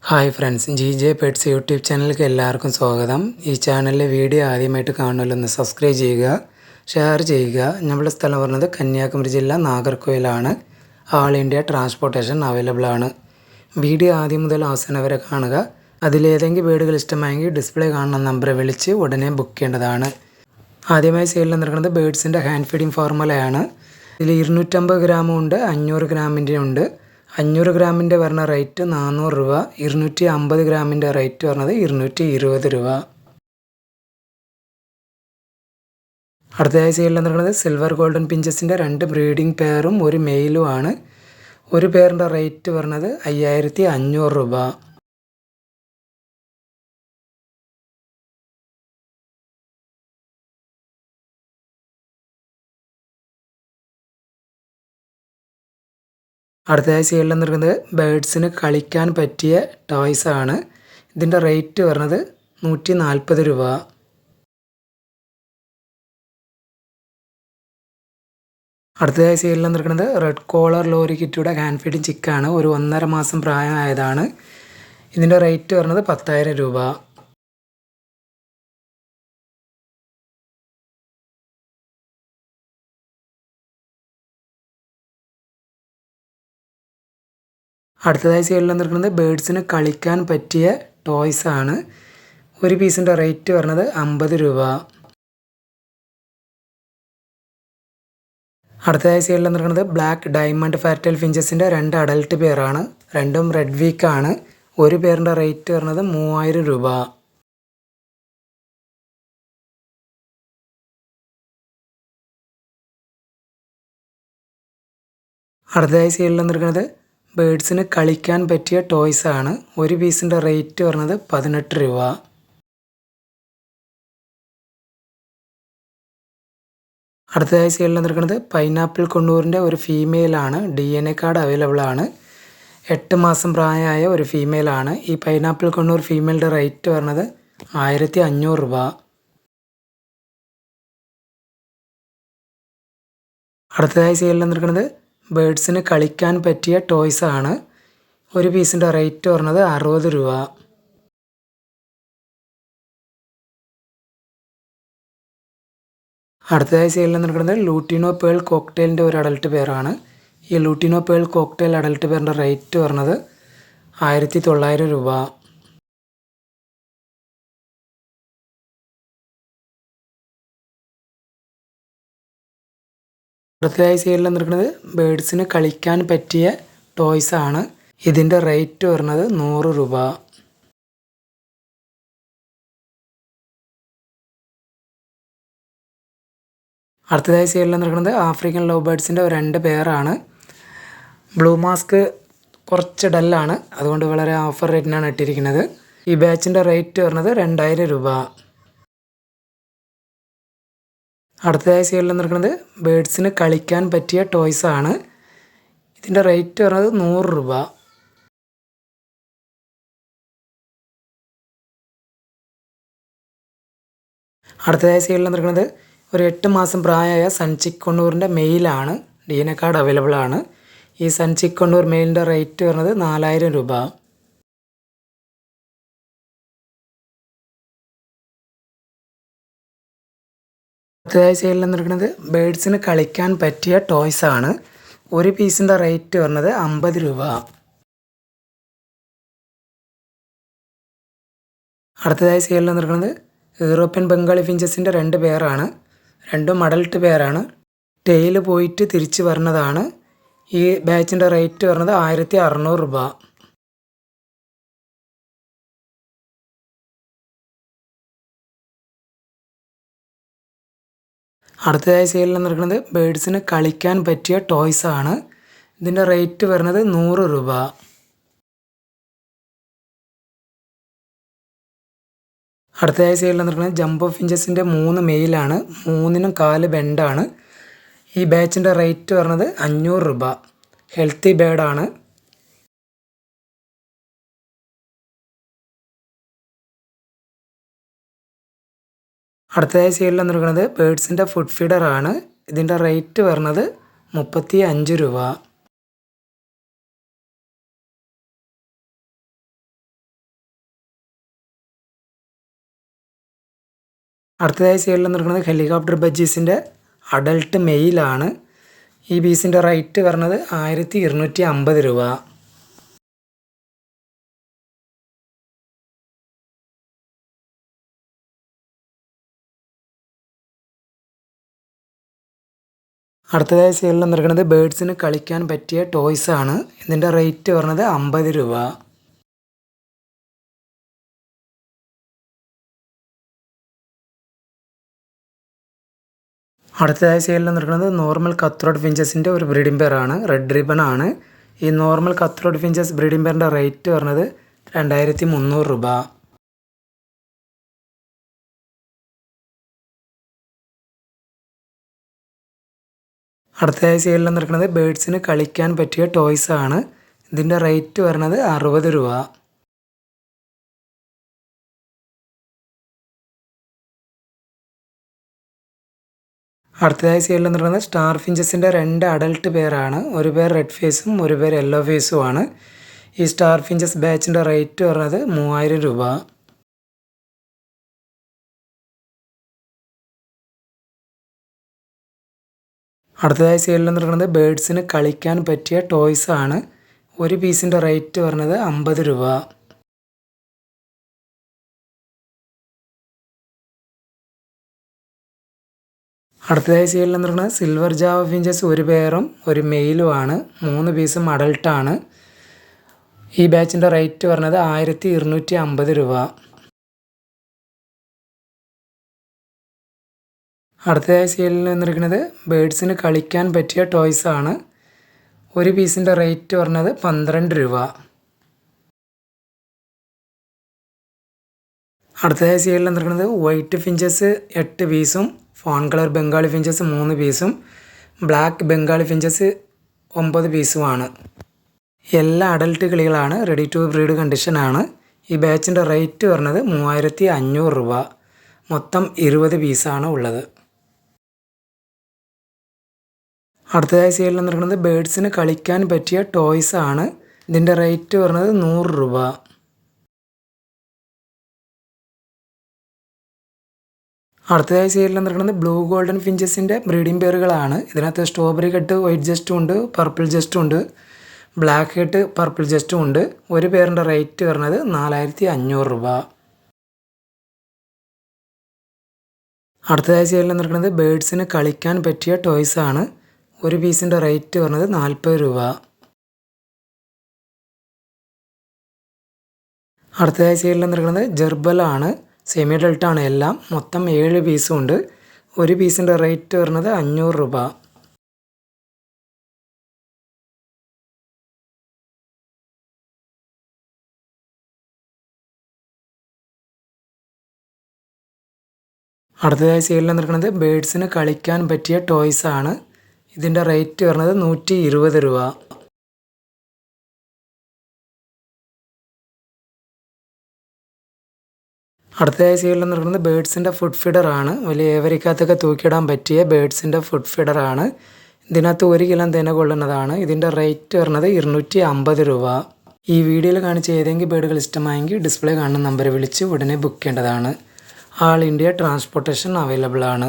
Hi friends, J pets YouTube ചാനലിലേക്ക് എല്ലാവർക്കും സ്വാഗതം. ഈ ചാനലിലെ വീഡിയോ ആദ്യമായിട്ട് കാണുന്നതിലൊന്ന് സബ്സ്ക്രൈബ് ചെയ്യുക, ഷെയർ ചെയ്യുക. നമ്മുടെ സ്ഥലം പറഞ്ഞത് കന്യാകുമാരി ജില്ല നാഗർകോവിലാണ്. ആൾ ഇന്ത്യ ട്രാൻസ്പോർട്ടേഷൻ അവൈലബിൾ ആണ്. വീഡിയോ ആദ്യം മുതൽ അവസാനം വരെ കാണുക. അതിലേതെങ്കിലും വീടുകൾ ഇഷ്ടമായെങ്കിൽ ഡിസ്പ്ലേ കാണുന്ന നമ്പറെ വിളിച്ച് ഉടനെ ബുക്ക് ചെയ്യേണ്ടതാണ്. ആദ്യമായി സെയിലിൽ നടക്കുന്നത് ബേഡ്സിൻ്റെ ഹാൻഡ് ഫീഡിംഗ് ഫോർമുലയാണ്. ഇതിൽ 250 ഗ്രാമും ഉണ്ട്, 500 ഗ്രാമിൻ്റെ ഉണ്ട്. 500 ഗ്രാമിൻ്റെ പറഞ്ഞ റേറ്റ് 400 രൂപ, 250 ഗ്രാമിൻ്റെ റേറ്റ് പറഞ്ഞത് 220 രൂപ. അടുത്തതായി സെയിലിൽ നടക്കുന്നത് സിൽവർ ഗോൾഡൻ പിഞ്ചസിൻ്റെ 2 ബ്രീഡിംഗ് പെയറും ഒരു മെയിലും ആണ്. ഒരു പെയറിൻ്റെ റേറ്റ് പറഞ്ഞത് 5500 രൂപ. അടുത്തതായി സെയിലിൽ നടക്കുന്നത് ബേഡ്സിന് കളിക്കാൻ പറ്റിയ ടോയ്സ് ആണ്. ഇതിൻ്റെ റേറ്റ് പറഞ്ഞത് 140 രൂപ. അടുത്തതായി സെയിലിൽ നടക്കുന്നത് റെഡ് കോളർ ലോറി കിറ്റിയുടെ ഹാൻഡ് ഫീഡിങ് ചിക്കാണ്. ഒരു 1.5 മാസം പ്രായമായതാണ്. ഇതിൻ്റെ റേറ്റ് പറഞ്ഞത് 10,000 രൂപ. അടുത്തതായി സെയിലിൽ നടക്കുന്നത് ബേഡ്സിന് കളിക്കാൻ പറ്റിയ ടോയ്സ് ആണ്. ഒരു പീസിൻ്റെ റേറ്റ് പറഞ്ഞത് 50 രൂപ. അടുത്തതായി സെയിലിൽ നടക്കുന്നത് ബ്ലാക്ക് ഡയമണ്ട് ഫാറ്റൽ ഫിഞ്ചസിൻ്റെ 2 അഡൽട്ട് പെയറാണ്. രണ്ടും റെഡ് വീക്കാണ്. ഒരു പെയറിൻ്റെ റേറ്റ് പറഞ്ഞത് 3000 രൂപ. അടുത്തതായി സെയിലിൽ നടക്കുന്നത് ബേഡ്സിന് കളിക്കാൻ പറ്റിയ ടോയ്സ് ആണ്. ഒരു പീസിൻ്റെ റേറ്റ് പറഞ്ഞത് 18 രൂപ. അടുത്തതായി സെയിലിൽ നടക്കുന്നത് പൈനാപ്പിൾ കൊണ്ണൂറിൻ്റെ ഒരു ഫീമെയിലാണ്. DNA കാർഡ് അവൈലബിൾ ആണ്. 8 മാസം പ്രായമായ ഒരു ഫീമെയിലാണ്. ഈ പൈനാപ്പിൾ കൊണ്ണൂർ ഫീമെയിലിൻ്റെ റേറ്റ് പറഞ്ഞത് 1500 രൂപ. അടുത്തതായി സെയിലിൽ നടക്കുന്നത് ബേഡ്സിന് കളിക്കാൻ പറ്റിയ ടോയ്സ് ആണ്. ഒരു പീസിൻ്റെ റേറ്റ് പറഞ്ഞത് 60 രൂപ. അടുത്തതായി സെയിലിൽ നടക്കുന്നത് ലൂട്ടിനോ പേൾ കോക്ടെയിലിൻ്റെ ഒരു അഡൽട്ട് പെയറാണ്. ഈ ലൂട്ടിനോ പേൾ കോക്ടെയിൽ അഡൽട്ട് പെയറിൻ്റെ റേറ്റ് പറഞ്ഞത് 1900 രൂപ. അടുത്തതായി സെയിലിൽ നടക്കുന്നത് ബേഡ്സിന് കളിക്കാൻ പറ്റിയ ടോയ്സ് ആണ്. ഇതിൻ്റെ റേറ്റ് പറഞ്ഞത് 100 രൂപ. അടുത്തതായി സെയിലിൽ നടക്കുന്നത് ആഫ്രിക്കൻ ലവ് ബേഡ്സിൻ്റെ 2 പെയറാണ്. ബ്ലൂ മാസ്ക് കുറച്ച് ഡല്ലാണ്, അതുകൊണ്ട് വളരെ ഓഫർ റേറ്റിനാണ് ഇട്ടിരിക്കുന്നത്. ഈ ബാച്ചിൻ്റെ റേറ്റ് പറഞ്ഞത് 2000 രൂപ. അടുത്തതായി സെയിലിൽ നടക്കുന്നത് ബേഡ്സിന് കളിക്കാൻ പറ്റിയ ടോയ്സ് ആണ്. ഇതിൻ്റെ റേറ്റ് പറഞ്ഞത് 100 രൂപ. അടുത്തതായി സെയിലിൽ നടക്കുന്നത് ഒരു 8 മാസം പ്രായമായ സൺചിക്ക് കൊണ്ണൂറിൻ്റെ മെയിലാണ്. DNA കാർഡ് അവൈലബിൾ ആണ്. ഈ സൺചിക്ക് കൊണ്ണൂർ മെയിലിൻ്റെ റേറ്റ് പറഞ്ഞത് 4000 രൂപ. അടുത്തതായി സെയിലിൽ നടക്കുന്നത് ബേഡ്സിന് കളിക്കാൻ പറ്റിയ ടോയ്സ് ആണ്. ഒരു പീസിൻ്റെ റേറ്റ് പറഞ്ഞത് 50 രൂപ. അടുത്തതായി സെയിലിൽ നടക്കുന്നത് യൂറോപ്യൻ ബംഗാളി ഫിഞ്ചസിൻ്റെ 2 പെയറാണ്. രണ്ടും അഡൽട്ട് പെയറാണ്. ടെയിൽ പോയിട്ട് തിരിച്ച് വരുന്നതാണ്. ഈ ബാച്ചിൻ്റെ റേറ്റ് പറഞ്ഞത് 1600 രൂപ. അടുത്തതായി സെയിലിൽ നടക്കുന്നത് ബേഡ്സിന് കളിക്കാൻ പറ്റിയ ടോയ്സ് ആണ്. ഇതിൻ്റെ റേറ്റ് വരുന്നത് 100 രൂപ. അടുത്തതായി സെയിലിൽ നടക്കുന്നത് ജംബോ ഫിഞ്ചസിൻ്റെ 3 മെയിലാണ്. 3നും 4 ബെൻഡാണ്. ഈ ബാച്ചിൻ്റെ റേറ്റ് പറഞ്ഞത് 500 രൂപ. ഹെൽത്തി ബേഡാണ്. അടുത്തതായി സെയിലിൽ നടക്കുന്നത് ബേഡ്സിൻ്റെ ഫുഡ് ഫീഡറാണ്. ഇതിൻ്റെ റേറ്റ് വരുന്നത് 35 രൂപ. അടുത്തതായി സൈഡിൽ നിൽക്കുന്നത് ഹെലികോപ്റ്റർ ബഡ്ജീസിൻ്റെ അഡൾട്ട് മെയിലാണ്. ഈ പീസിൻ്റെ റേറ്റ് പറഞ്ഞത് 1250 രൂപ. അടുത്തതായി സൈഡിൽ നിൽക്കുന്നത് ബേഡ്സിന് കളിക്കാൻ പറ്റിയ ടോയ്സ് ആണ്. ഇതിൻ്റെ റേറ്റ് പറഞ്ഞത് 50 രൂപ. അടുത്തതായി സൈഡിൽ നിൽക്കുന്നത് നോർമൽ കത്രോട്ട് ഫിഞ്ചസിൻ്റെ ഒരു ബ്രീഡിംഗ് പെയർ ആണ്. റെഡ് റിബൺ ആണ്. ഈ നോർമൽ കത്രോട്ട് ഫിഞ്ചസ് ബ്രീഡിംഗ് പെയറിൻ്റെ റേറ്റ് പറഞ്ഞത് 2300 രൂപ. അടുത്തതായി സൈഡിൽ നിൽക്കുന്നത് ബേഡ്സിന് കളിക്കാൻ പറ്റിയ ടോയ്സ് ആണ്. ഇതിൻ്റെ റേറ്റ് വരുന്നത് 60 രൂപ. അടുത്തതായി സൈഡിൽ നിൽക്കുന്നത് സ്റ്റാർ ഫിഞ്ചസിൻ്റെ 2 അഡൾട്ട് പെയറാണ്. ഒരു പേർ റെഡ് ഫേസും ഒരു പേർ യെല്ലോ ഫേസും ആണ്. ഈ സ്റ്റാർ ഫിഞ്ചസ് ബാച്ചിൻ്റെ റേറ്റ് വരുന്നത് 3000 രൂപ. അടുത്തതായി സൈഡിൽ നിൽക്കുന്നത് ബേഡ്സിന് കളിക്കാൻ പറ്റിയ ടോയ്സ് ആണ്. ഒരു പീസിൻ്റെ റേറ്റ് വരുന്നത് 50 രൂപ. അടുത്തതായി സൈഡിൽ നിൽക്കുന്നത് സിൽവർ ജാവ ഫിഞ്ചസ് ഒരു പെയറും ഒരു മെയിലുമാണ്. 3 പീസും അഡൾട്ടാണ്. ഈ ബാച്ചിൻ്റെ റേറ്റ് പറഞ്ഞത് 1250 രൂപ. അടുത്തതായി സൈഡിൽ നിന്നിരിക്കുന്നത് ബേഡ്സിന് കളിക്കാൻ പറ്റിയ ടോയ്സ് ആണ്. ഒരു പീസിൻ്റെ റേറ്റ് പറഞ്ഞത് 12 രൂപ. അടുത്തതായി സൈഡിൽ നിന്നിരിക്കുന്നത് വൈറ്റ് ഫിഞ്ചസ് 8 പീസും ഫോൺ കളർ ബംഗാളി ഫിഞ്ചസ് 3 പീസും ബ്ലാക്ക് ബംഗാളി ഫിഞ്ചസ് 9 പീസുമാണ്. എല്ലാ അഡൽട്ട് കിളികളാണ്. റെഡി ടു ബ്രീഡ് കണ്ടീഷനാണ്. ഈ ബാച്ചിൻ്റെ റേറ്റ് പറഞ്ഞത് 3500 രൂപ. മൊത്തം 20 പീസാണ് ഉള്ളത്. അടുത്തതായി സൈഡിൽ നിൽക്കുന്നത് ബേഡ്സിന് കളിക്കാൻ പറ്റിയ ടോയ്സ് ആണ്. ഇതിൻ്റെ റേറ്റ് പറഞ്ഞത് 100 രൂപ. അടുത്തതായി സൈഡിൽ നിൽക്കുന്നത് ബ്ലൂ ഗോൾഡൻ ഫിഞ്ചസിൻ്റെ ബ്രീഡിംഗ് പെയറുകളാണ്. ഇതിനകത്ത് സ്ട്രോബെറി കട്ട് വൈറ്റ് ജസ്റ്റും ഉണ്ട്, പർപ്പിൾ ജസ്റ്റും ഉണ്ട്, ബ്ലാക്ക് ഹെഡ് പർപ്പിൾ ജസ്റ്റും ഉണ്ട്. ഒരു പെയറിൻ്റെ റേറ്റ് പറഞ്ഞത് 4500 രൂപ. അടുത്തതായി സൈഡിൽ നിൽക്കുന്നത് ബേഡ്സിന് കളിക്കാൻ പറ്റിയ ടോയ്സ് ആണ്. ഒരു പീസിൻ്റെ റേറ്റ് പറഞ്ഞത് 40 രൂപ. അടുത്തതായി സൈഡിൽ നിൽക്കുന്നത് ജെർബലാണ്. സെമി ഡെൽട്ടാണ് എല്ലാം. മൊത്തം 7 പീസും ഉണ്ട്. ഒരു പീസിൻ്റെ റേറ്റ് വരുന്നത് 500 രൂപ. അടുത്തതായി സൈഡിൽ നിൽക്കുന്നത് ബേഡ്സിന് കളിക്കാൻ പറ്റിയ ടോയ്സ് ആണ്. ഇതിൻ്റെ റേറ്റ് വരുന്നത് 120 രൂപ. അടുത്തതായി സൈഡിൽ നിൽക്കുന്നത് ബേഡ്സിൻ്റെ ഫുഡ് ഫീഡറാണ്. വലിയ ഏവരിക്കകത്തൊക്കെ തൂക്കിയിടാൻ പറ്റിയ ബേഡ്സിൻ്റെ ഫുഡ് ഫീഡറാണ്. ഇതിനകത്ത് 1 കിലോ തേന കൊള്ളുന്നതാണ്. ഇതിൻ്റെ റേറ്റ് വരുന്നത് 250 രൂപ. ഈ വീഡിയോയിൽ കാണിച്ച ഏതെങ്കിലും ബേഡുകൾ ഇഷ്ടമായെങ്കിൽ ഡിസ്പ്ലേ കാണുന്ന നമ്പർ വിളിച്ച് ഉടനെ ബുക്ക് ചെയ്യേണ്ടതാണ്. ആൾ ഇന്ത്യ ട്രാൻസ്പോർട്ടേഷൻ അവൈലബിൾ ആണ്.